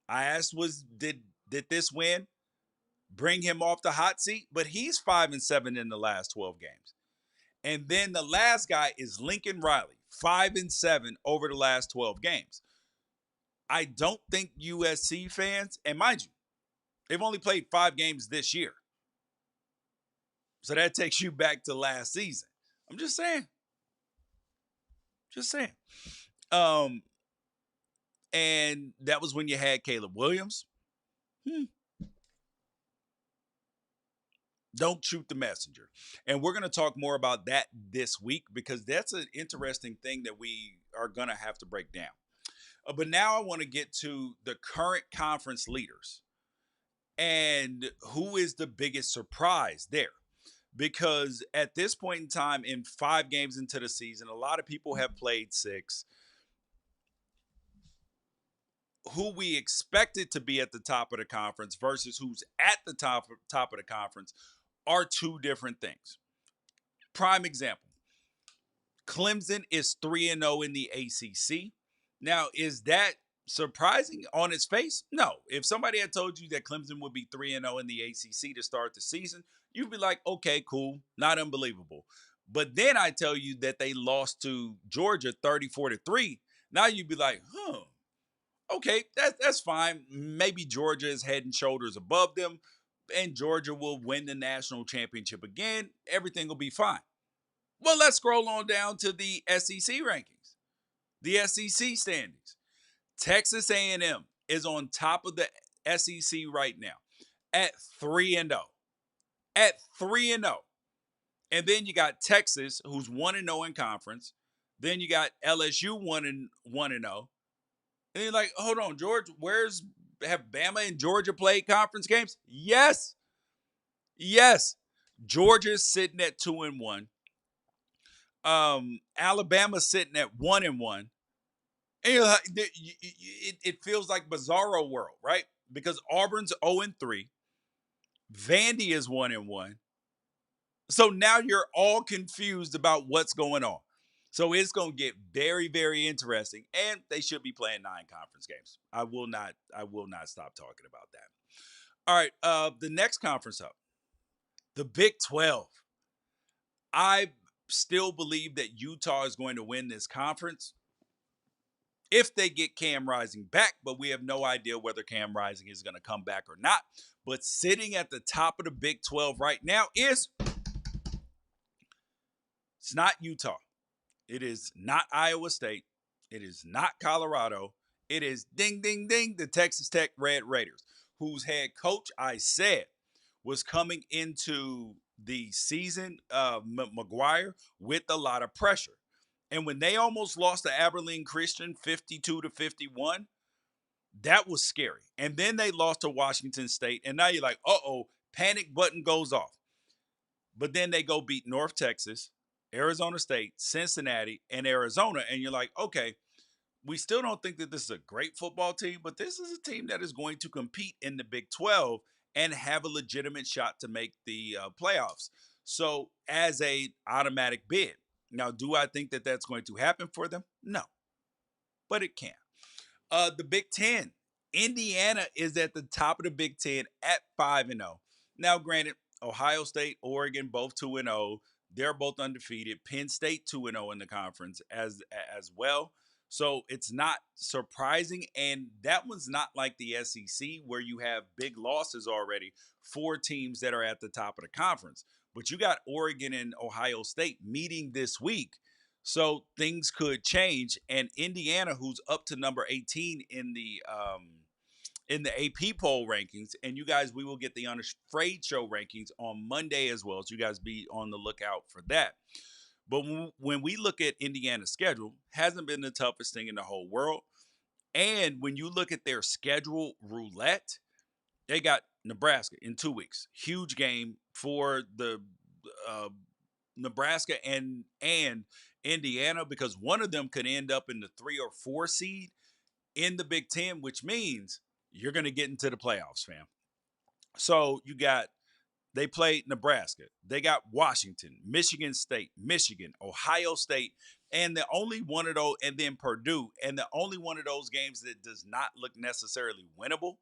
I asked, did this win bring him off the hot seat? But he's 5-7 in the last 12 games. And then the last guy is Lincoln Riley, 5-7 over the last 12 games. I don't think USC fans, and mind you, they've only played 5 games this year. So that takes you back to last season. I'm just saying. Just saying. And that was when you had Caleb Williams. Don't shoot the messenger. And we're going to talk more about that this week because that's an interesting thing that we are going to have to break down. But now I want to get to the current conference leaders and who is the biggest surprise there. Because at this point in time, in 5 games into the season, a lot of people have played 6. Who we expected to be at the top of the conference versus who's at the top of the conference are 2 different things. Prime example, Clemson is 3-0 in the ACC. Now, is that surprising on its face? No. If somebody had told you that Clemson would be 3-0 in the ACC to start the season, you'd be like, okay, cool, not unbelievable. But then I tell you that they lost to Georgia 34-3. Now you'd be like, okay, that's fine. Maybe Georgia is head and shoulders above them, and Georgia will win the national championship again. Everything will be fine. Well, let's scroll on down to the SEC rankings, the SEC standings. Texas A&M is on top of the SEC right now at 3-0. At 3-0. And then you got Texas, who's 1-0 in conference. Then you got LSU 1-0. And you're like, hold on, George, have Bama and Georgia played conference games? Yes. Yes. Georgia's sitting at 2-1. Alabama's sitting at 1-1. And you're like, it feels like bizarro world, right? Because Auburn's 0-3. Vandy is 1-1. So now you're all confused about what's going on. So it's going to get very, very interesting, and they should be playing 9 conference games. I will not stop talking about that. All right, the next conference up, the Big 12. I still believe that Utah is going to win this conference if they get Cam Rising back, but we have no idea whether Cam Rising is going to come back or not. But sitting at the top of the Big 12 right now it's not Utah. It is not Iowa State. It is not Colorado. It is ding, ding, ding, the Texas Tech Red Raiders, whose head coach, I said, was coming into the season, McGuire, with a lot of pressure. And when they almost lost to Abilene Christian 52-51, that was scary. And then they lost to Washington State. And now you're like, panic button goes off. But then they go beat North Texas, Arizona State, Cincinnati, and Arizona. And you're like, okay, we still don't think that this is a great football team, but this is a team that is going to compete in the Big 12 and have a legitimate shot to make the playoffs. So as a automatic bid. Now, do I think that that's going to happen for them? No, but it can. The Big 10. Indiana is at the top of the Big 10 at 5-0. Now, granted, Ohio State, Oregon, both 2-0. They're both undefeated. Penn State 2-0 in the conference as well. So it's not surprising. And that one's not like the SEC where you have big losses already for teams that are at the top of the conference. But you got Oregon and Ohio State meeting this week. So things could change. And Indiana, who's up to number 18 in the AP poll rankings, and you guys, we will get the Unafraid Show rankings on Monday as well. So you guys be on the lookout for that. But when we look at Indiana's schedule, hasn't been the toughest thing in the whole world. And when you look at their schedule roulette, they got Nebraska in 2 weeks. Huge game for the Nebraska and Indiana, because one of them could end up in the 3 or 4 seed in the Big 10, which means you're going to get into the playoffs, fam. So you got they played Nebraska. They got Washington, Michigan State, Michigan, Ohio State, and the only one of those, and then Purdue. And the only one of those games that does not look necessarily winnable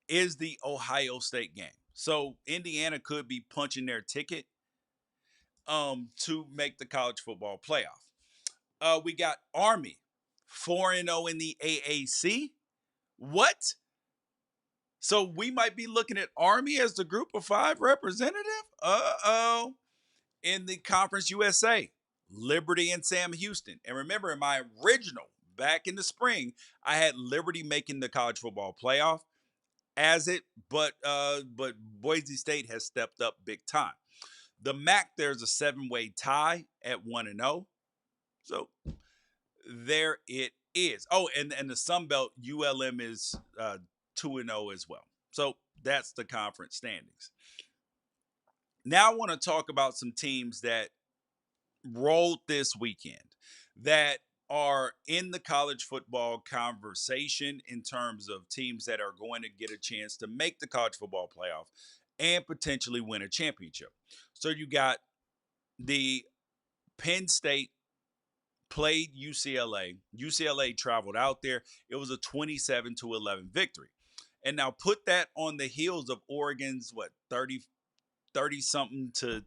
is the Ohio State game. So Indiana could be punching their ticket to make the college football playoff. We got Army 4-0 in the AAC. What? So we might be looking at Army as the group of five representative? Uh-oh. In the Conference USA, Liberty and Sam Houston. And remember, in my original back in the spring, I had Liberty making the college football playoff as it, but Boise State has stepped up big time. The MAC, there's a 7-way tie at 1-0. So there it is. Oh, and the Sun Belt ULM is 2-0 as well. So that's the conference standings. Now I want to talk about some teams that rolled this weekend that are in the college football conversation in terms of teams that are going to get a chance to make the college football playoff and potentially win a championship. So you got the Penn State played UCLA. UCLA traveled out there. It was a 27-11 victory. And now put that on the heels of Oregon's 30 something to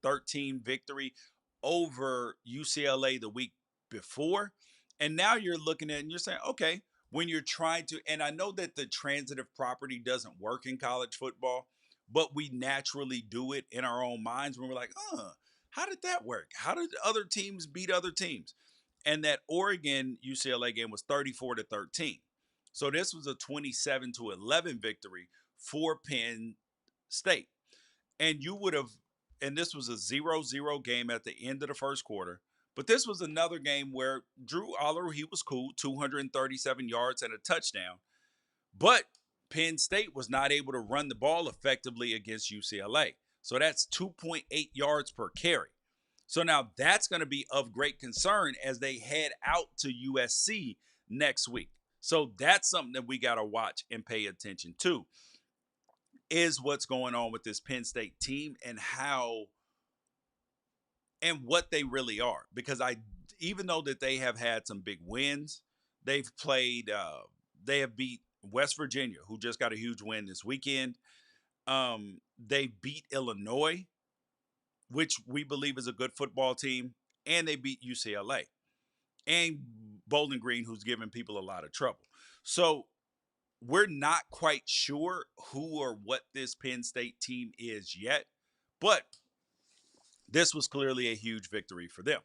13 victory over UCLA the week before. And now you're looking at it and you're saying, okay, when you're trying to, and I know that the transitive property doesn't work in college football, but we naturally do it in our own minds when we're like, how did that work? How did other teams beat other teams? And that Oregon UCLA game was 34-13. So this was a 27-11 victory for Penn State. And you would have, and this was a 0-0 game at the end of the first quarter. But this was another game where Drew Aller, he was cool, 237 yards and a touchdown. But Penn State was not able to run the ball effectively against UCLA. So that's 2.8 yards per carry. So now that's going to be of great concern as they head out to USC next week. So that's something that we got to watch and pay attention to is what's going on with this Penn State team and how and what they really are. Because I, even though that they have had some big wins, they've played, they have beat West Virginia, who just got a huge win this weekend. They beat Illinois, which we believe is a good football team, and they beat UCLA and Bowling Green, who's giving people a lot of trouble. So we're not quite sure who or what this Penn State team is yet, but this was clearly a huge victory for them.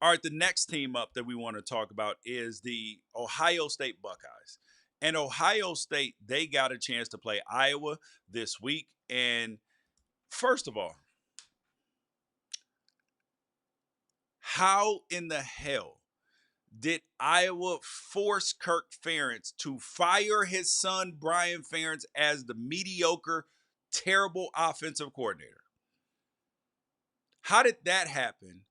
All right, the next team up that we want to talk about is the Ohio State Buckeyes. And Ohio State, they got a chance to play Iowa this week. And first of all, how in the hell did Iowa force Kirk Ferentz to fire his son, Brian Ferentz, as the mediocre, terrible offensive coordinator? How did that happen?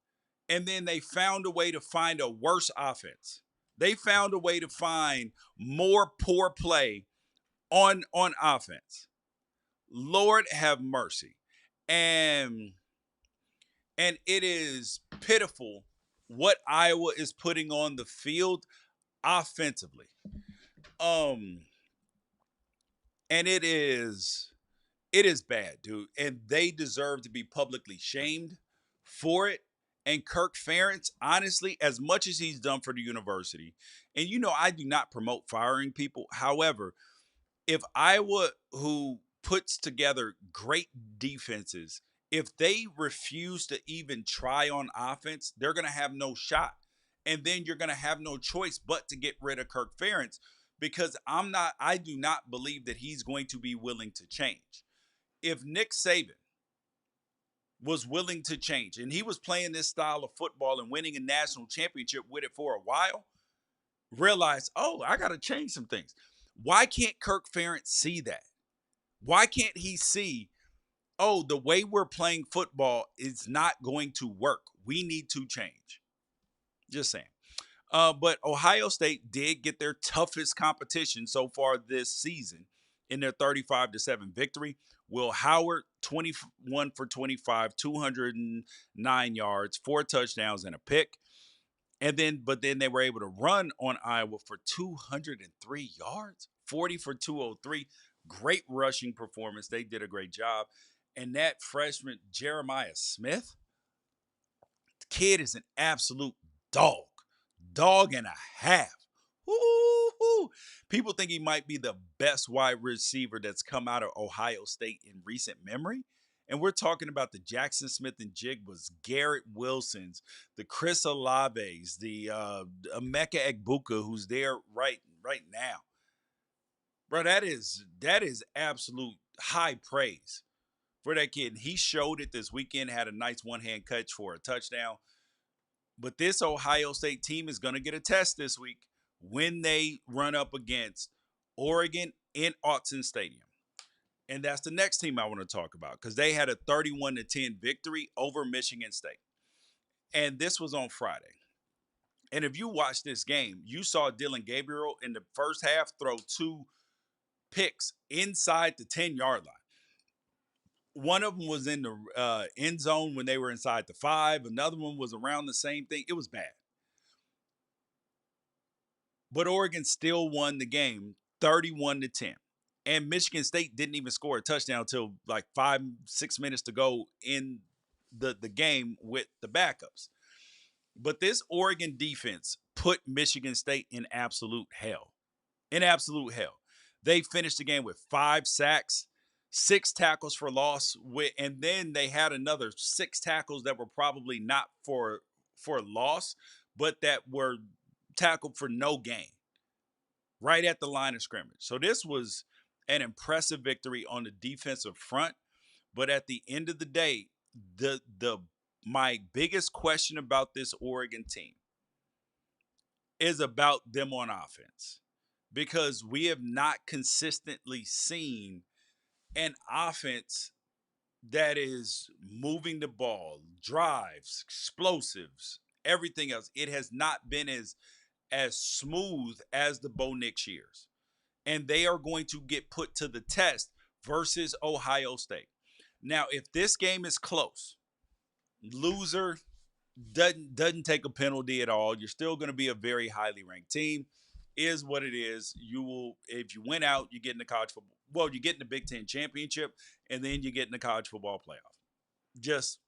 And then they found a way to find a worse offense. They found a way to find more poor play on offense. Lord have mercy. And it is pitiful what Iowa is putting on the field offensively. Um and it is bad, dude. And they deserve to be publicly shamed for it. And Kirk Ferentz, honestly, as much as he's done for the university, and I do not promote firing people. However, if Iowa, who puts together great defenses, if they refuse to even try on offense, they're going to have no shot. And then you're going to have no choice but to get rid of Kirk Ferentz because I do not believe that he's going to be willing to change. If Nick Saban was willing to change and he was playing this style of football and winning a national championship with it for a while, realize, oh, I got to change some things. Why can't Kirk Ferentz see that? Why can't he see, oh, the way we're playing football is not going to work. We need to change. Just saying. But Ohio State did get their toughest competition so far this season in their 35-7 victory. Will Howard, 21 for 25, 209 yards, 4 touchdowns, and a pick. But then they were able to run on Iowa for 203 yards, 40 for 203. Great rushing performance. They did a great job. And that freshman, Jeremiah Smith, the kid is an absolute dog. Dog and a half. Woo-hoo. People think he might be the best wide receiver that's come out of Ohio State in recent memory. And we're talking about the Jackson Smith and Jigbas, Garrett Wilsons, the Chris Olaves, the Emeka Egbuka, who's there right now. Bro, that is absolute high praise for that kid. And he showed it this weekend, had a nice one-hand catch for a touchdown. But this Ohio State team is going to get a test this week when they run up against Oregon in Autzen Stadium. And that's the next team I want to talk about because they had a 31-10 victory over Michigan State. And this was on Friday. And if you watch this game, you saw Dylan Gabriel in the first half throw 2 picks inside the 10-yard line. One of them was in the end zone when they were inside the 5. Another one was around the same thing. It was bad. But Oregon still won the game 31-10. And Michigan State didn't even score a touchdown until like 5-6 minutes to go in the game with the backups. But this Oregon defense put Michigan State in absolute hell. In absolute hell. They finished the game with 5 sacks, 6 tackles for loss, and then they had another 6 tackles that were probably not for loss, but that were tackled for no gain right at the line of scrimmage. So this was an impressive victory on the defensive front. But at the end of the day, the my biggest question about this Oregon team is about them on offense. Because we have not consistently seen an offense that is moving the ball, drives, explosives, everything else. It has not been as smooth as the Bo Nix years. And they are going to get put to the test versus Ohio State. Now, if this game is close, loser doesn't take a penalty at all. You're still going to be a very highly ranked team. Is what it is. You will, if you win out, you get in the college football. Well, you get in the Big Ten championship, and then you get in the college football playoff. Just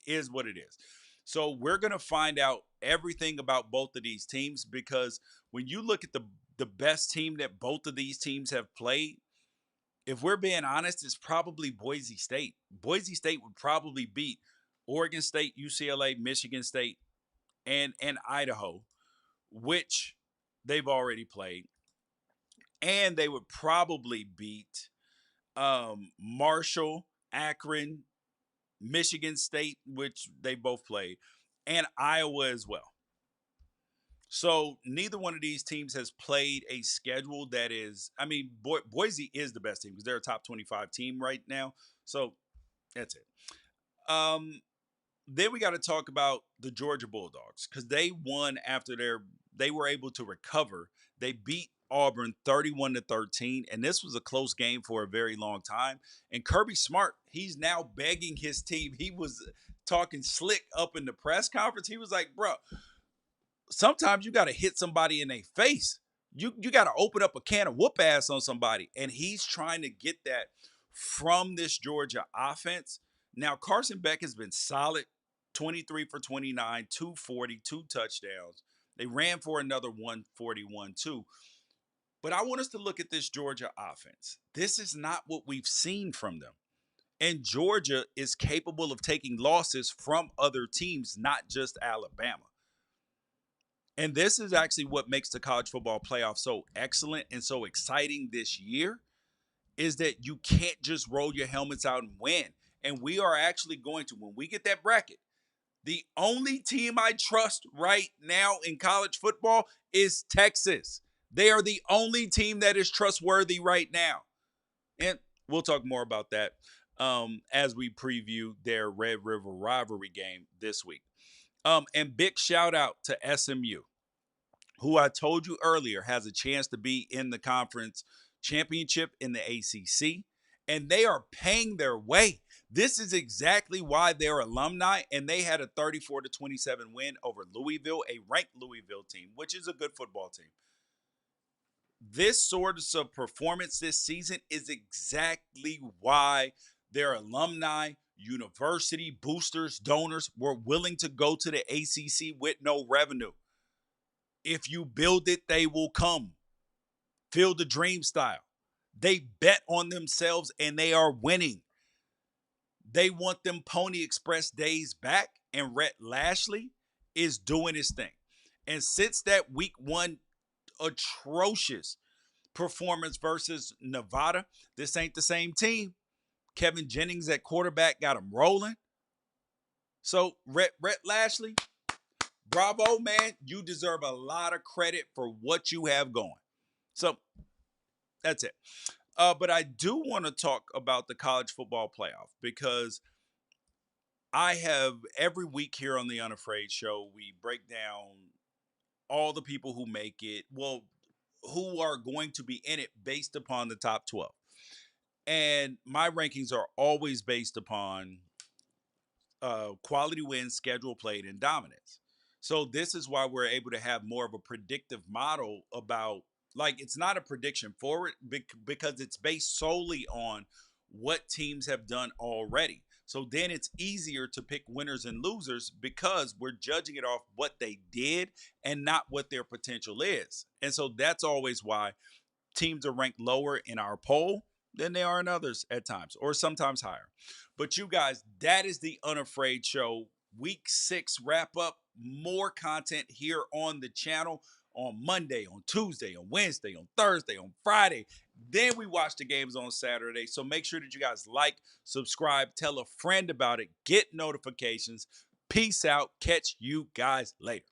is what it is. So we're gonna find out everything about both of these teams because when you look at the best team that both of these teams have played, if we're being honest, it's probably Boise State. Boise State would probably beat Oregon State, UCLA, Michigan State, and Idaho, which they've already played. And they would probably beat Marshall, Akron, Michigan State, which they both played, and Iowa as well. So neither one of these teams has played a schedule that is, I mean, Boise is the best team because they're a top 25 team right now. So that's it. Then we got to talk about the Georgia Bulldogs because they won after they were able to recover. They beat Auburn 31-13, and this was a close game for a very long time. And Kirby Smart, he's now begging his team. He was talking slick up in the press conference. He was like, "Bro, sometimes you got to hit somebody in their face. You got to open up a can of whoop ass on somebody." And he's trying to get that from this Georgia offense. Now, Carson Beck has been solid, 23 for 29, 240, 2 touchdowns. They ran for another 141 too. But I want us to look at this Georgia offense. This is not what we've seen from them. And Georgia is capable of taking losses from other teams, not just Alabama. And this is actually what makes the college football playoff so excellent and so exciting this year is that you can't just roll your helmets out and win. And we are actually going to, when we get that bracket, the only team I trust right now in college football is Texas. They are the only team that is trustworthy right now. And we'll talk more about that as we preview their Red River rivalry game this week. And big shout out to SMU, who I told you earlier has a chance to be in the conference championship in the ACC, and they are paying their way. This is exactly why they're alumni, and they had a 34-27 win over Louisville, a ranked Louisville team, which is a good football team. This sort of performance this season is exactly why their alumni, university boosters, donors were willing to go to the ACC with no revenue. If you build it, they will come. Feel the dream style. They bet on themselves and they are winning. They want them Pony Express days back, and Rhett Lashley is doing his thing. And since that week one atrocious performance versus Nevada, this ain't the same team. Kevin Jennings at quarterback got him rolling. So, Rhett Lashley, bravo, man. You deserve a lot of credit for what you have going. So, that's it. But I do want to talk about the college football playoff because I have every week here on the Unafraid Show, we break down all the people who make it, well, who are going to be in it based upon the top 12. And my rankings are always based upon quality wins, schedule played, and dominance. So this is why we're able to have more of a predictive model about, like, it's not a prediction forward because it's based solely on what teams have done already. So then it's easier to pick winners and losers because we're judging it off what they did and not what their potential is. And so that's always why teams are ranked lower in our poll than they are in others at times, or sometimes higher. But you guys, that is the Unafraid Show. Week 6 wrap up. More content here on the channel on Monday, on Tuesday, on Wednesday, on Thursday, on Friday. Then we watch the games on Saturday. So make sure that you guys like, subscribe, tell a friend about it, get notifications. Peace out. Catch you guys later.